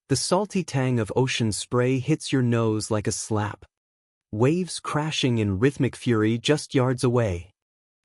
The salty tang of ocean spray hits your nose like a slap. Waves crashing in rhythmic fury just yards away.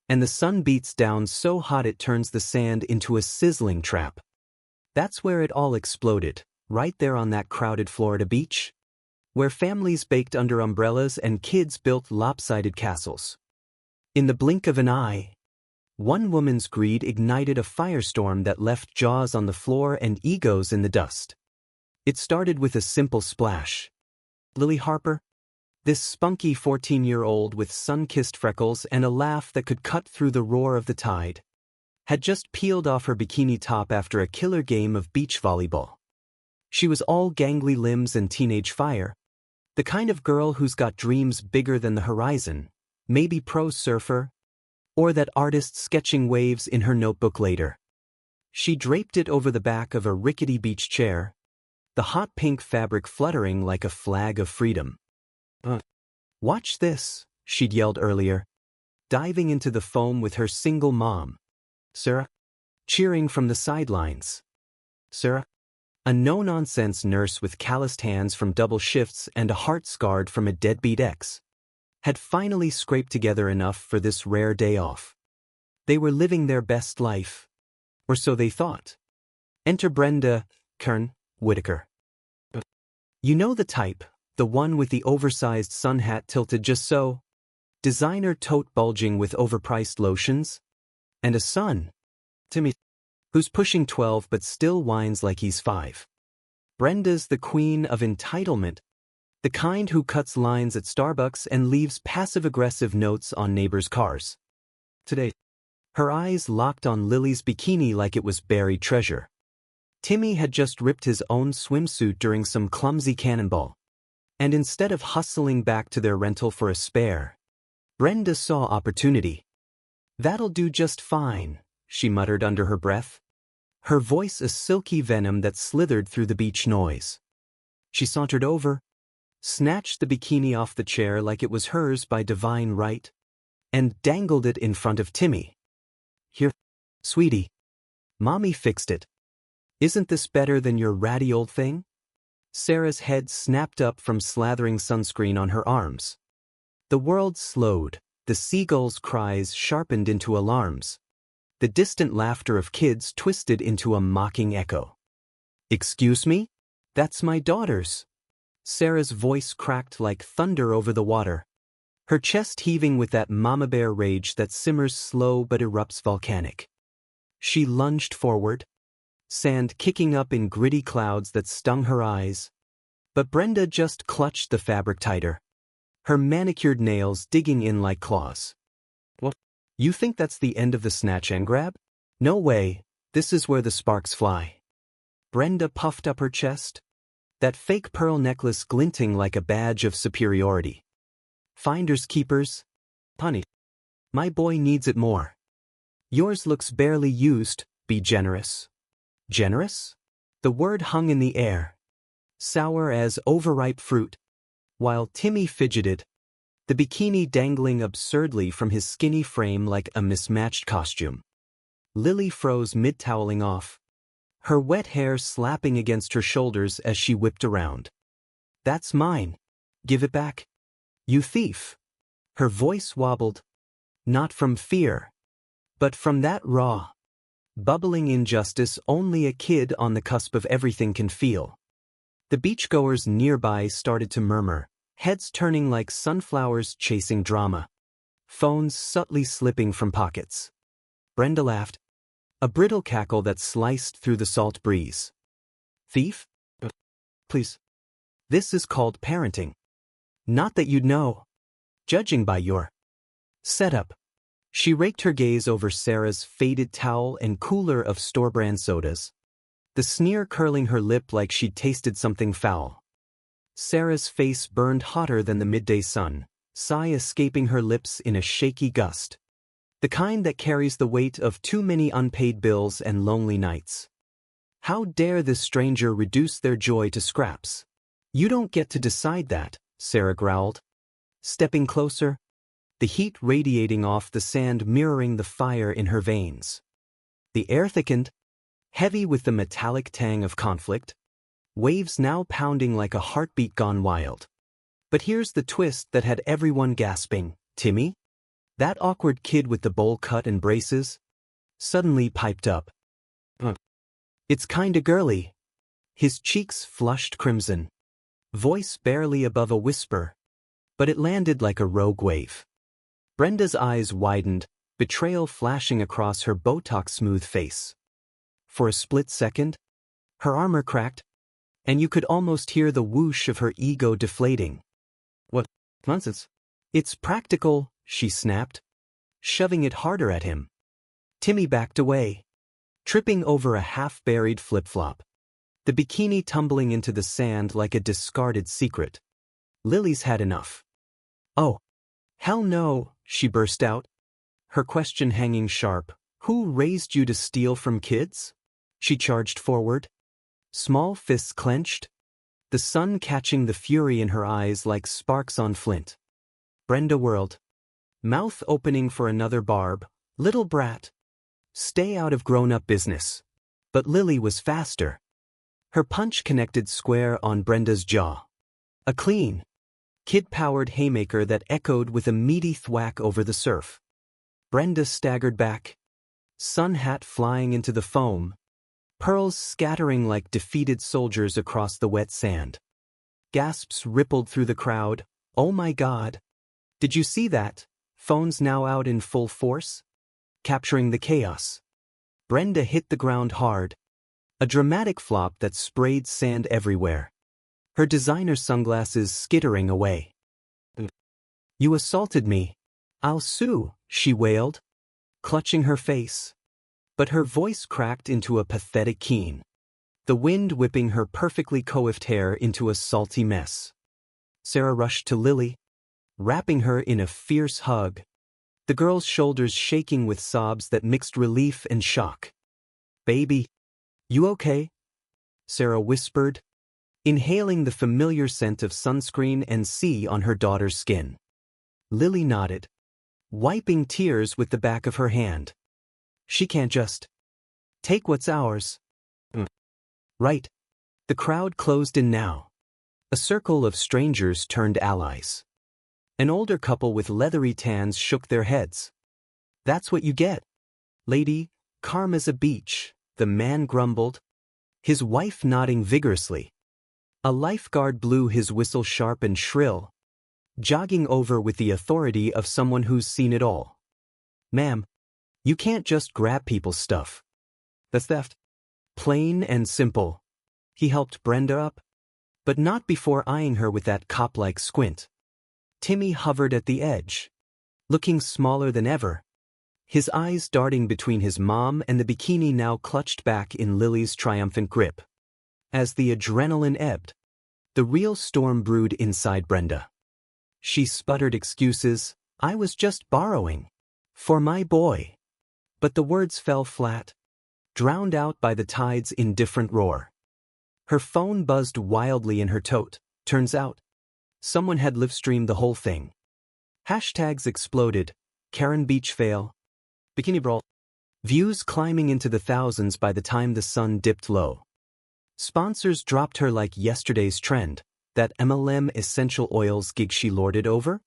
And the sun beats down so hot it turns the sand into a sizzling trap. That's where it all exploded, right there on that crowded Florida beach. Where families baked under umbrellas and kids built lopsided castles. In the blink of an eye, one woman's greed ignited a firestorm that left jaws on the floor and egos in the dust. It started with a simple splash. Lily Harper? This spunky 14-year-old with sun-kissed freckles and a laugh that could cut through the roar of the tide, had just peeled off her bikini top after a killer game of beach volleyball. She was all gangly limbs and teenage fire, the kind of girl who's got dreams bigger than the horizon, maybe pro surfer, or that artist sketching waves in her notebook later. She draped it over the back of a rickety beach chair, the hot pink fabric fluttering like a flag of freedom. Watch this, she'd yelled earlier, diving into the foam with her single mom, Sarah, cheering from the sidelines. Sarah, a no-nonsense nurse with calloused hands from double shifts and a heart scarred from a deadbeat ex, had finally scraped together enough for this rare day off. They were living their best life. Or so they thought. Enter Brenda, Karen, Whitaker. You know the type, the one with the oversized sun hat tilted just so, designer tote bulging with overpriced lotions, and a son, Timmy, who's pushing 12 but still whines like he's 5. Brenda's the queen of entitlement, the kind who cuts lines at Starbucks and leaves passive-aggressive notes on neighbors' cars. Today, her eyes locked on Lily's bikini like it was buried treasure. Timmy had just ripped his own swimsuit during some clumsy cannonball, and instead of hustling back to their rental for a spare, Brenda saw opportunity. That'll do just fine, she muttered under her breath, her voice a silky venom that slithered through the beach noise. She sauntered over, snatched the bikini off the chair like it was hers by divine right, and dangled it in front of Timmy. Here, sweetie. Mommy fixed it. Isn't this better than your ratty old thing? Sarah's head snapped up from slathering sunscreen on her arms. The world slowed, the seagulls' cries sharpened into alarms. The distant laughter of kids twisted into a mocking echo. Excuse me? That's my daughter's. Sarah's voice cracked like thunder over the water, her chest heaving with that mama bear rage that simmers slow but erupts volcanic. She lunged forward, sand kicking up in gritty clouds that stung her eyes, but Brenda just clutched the fabric tighter, her manicured nails digging in like claws. What? You think that's the end of the snatch and grab? No way, this is where the sparks fly. Brenda puffed up her chest, that fake pearl necklace glinting like a badge of superiority. Finders keepers? Honey, my boy needs it more. Yours looks barely used, be generous. Generous? The word hung in the air, sour as overripe fruit, while Timmy fidgeted, the bikini dangling absurdly from his skinny frame like a mismatched costume. Lily froze mid-toweling off, her wet hair slapping against her shoulders as she whipped around. That's mine. Give it back. You thief. Her voice wobbled, not from fear, but from that raw, bubbling injustice only a kid on the cusp of everything can feel. The beachgoers nearby started to murmur, heads turning like sunflowers chasing drama, phones subtly slipping from pockets. Brenda laughed, a brittle cackle that sliced through the salt breeze. Thief? Please. This is called parenting. Not that you'd know. Judging by your setup. She raked her gaze over Sarah's faded towel and cooler of store-brand sodas, the sneer curling her lip like she'd tasted something foul. Sarah's face burned hotter than the midday sun, sigh escaping her lips in a shaky gust. The kind that carries the weight of too many unpaid bills and lonely nights. How dare this stranger reduce their joy to scraps? You don't get to decide that, Sarah growled, stepping closer, the heat radiating off the sand mirroring the fire in her veins. The air thickened, heavy with the metallic tang of conflict. waves now pounding like a heartbeat gone wild. But here's the twist that had everyone gasping. Timmy? That awkward kid with the bowl cut and braces? Suddenly piped up. It's kinda girly. His cheeks flushed crimson. Voice barely above a whisper. But it landed like a rogue wave. Brenda's eyes widened, betrayal flashing across her Botox-smooth face. For a split second, her armor cracked, and you could almost hear the whoosh of her ego deflating. What nonsense? It's practical, she snapped, shoving it harder at him. Timmy backed away, tripping over a half-buried flip-flop. The bikini tumbling into the sand like a discarded secret. Lily's had enough. Oh, hell no, she burst out, her question hanging sharp. Who raised you to steal from kids? She charged forward, small fists clenched, the sun catching the fury in her eyes like sparks on flint. Brenda whirled, mouth opening for another barb. Little brat. Stay out of grown-up business. But Lily was faster. Her punch connected square on Brenda's jaw. A clean, kid-powered haymaker that echoed with a meaty thwack over the surf. Brenda staggered back, sun hat flying into the foam, pearls scattering like defeated soldiers across the wet sand. Gasps rippled through the crowd. Oh my God. Did you see that? Phones now out in full force, capturing the chaos. Brenda hit the ground hard, a dramatic flop that sprayed sand everywhere. Her designer sunglasses skittering away. You assaulted me. I'll sue, she wailed, clutching her face. But her voice cracked into a pathetic keen, the wind whipping her perfectly coiffed hair into a salty mess. Sarah rushed to Lily, wrapping her in a fierce hug, the girl's shoulders shaking with sobs that mixed relief and shock. Baby, you okay? Sarah whispered, inhaling the familiar scent of sunscreen and sea on her daughter's skin. Lily nodded, wiping tears with the back of her hand. She can't just take what's ours. Right. The crowd closed in now. A circle of strangers turned allies. An older couple with leathery tans shook their heads. That's what you get. Lady, calm as a beach, the man grumbled, his wife nodding vigorously. A lifeguard blew his whistle sharp and shrill, jogging over with the authority of someone who's seen it all. Ma'am, you can't just grab people's stuff. That's theft. Plain and simple. He helped Brenda up, but not before eyeing her with that cop-like squint. Timmy hovered at the edge, looking smaller than ever, his eyes darting between his mom and the bikini now clutched back in Lily's triumphant grip. As the adrenaline ebbed, the real storm brewed inside Brenda. She sputtered excuses. I was just borrowing. For my boy. But the words fell flat, drowned out by the tide's indifferent roar. Her phone buzzed wildly in her tote. Turns out, someone had live-streamed the whole thing. Hashtags exploded. Karen Beach fail. Bikini brawl. Views climbing into the thousands by the time the sun dipped low. Sponsors dropped her like yesterday's trend, that MLM essential oils gig she lorded over.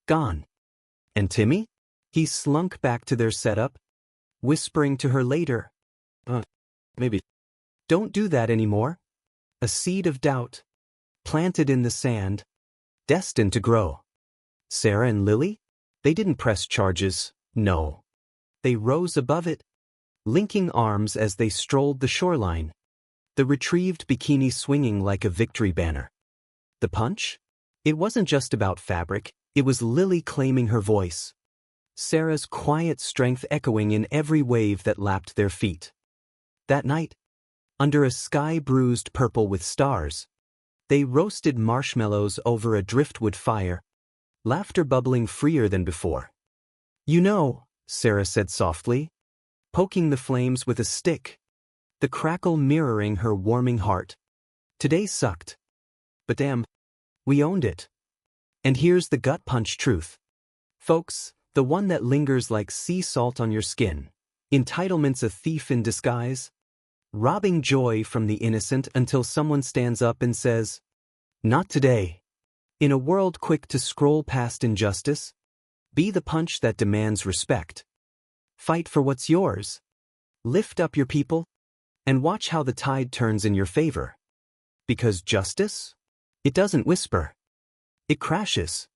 Gone. And Timmy? He slunk back to their setup, whispering to her later. Maybe. Don't do that anymore. A seed of doubt, planted in the sand, destined to grow. Sarah and Lily? They didn't press charges, no. They rose above it, linking arms as they strolled the shoreline, the retrieved bikini swinging like a victory banner. The punch? It wasn't just about fabric, it was Lily claiming her voice. Sarah's quiet strength echoing in every wave that lapped their feet. That night, under a sky bruised purple with stars, they roasted marshmallows over a driftwood fire, laughter bubbling freer than before. You know, Sarah said softly, poking the flames with a stick, the crackle mirroring her warming heart. Today sucked. But damn, we owned it. And here's the gut punch truth. Folks, the one that lingers like sea salt on your skin. Entitlement's a thief in disguise. robbing joy from the innocent until someone stands up and says, "Not today." In a world quick to scroll past injustice, be the punch that demands respect. Fight for what's yours. Lift up your people, and watch how the tide turns in your favor. Because justice? It doesn't whisper. It crashes.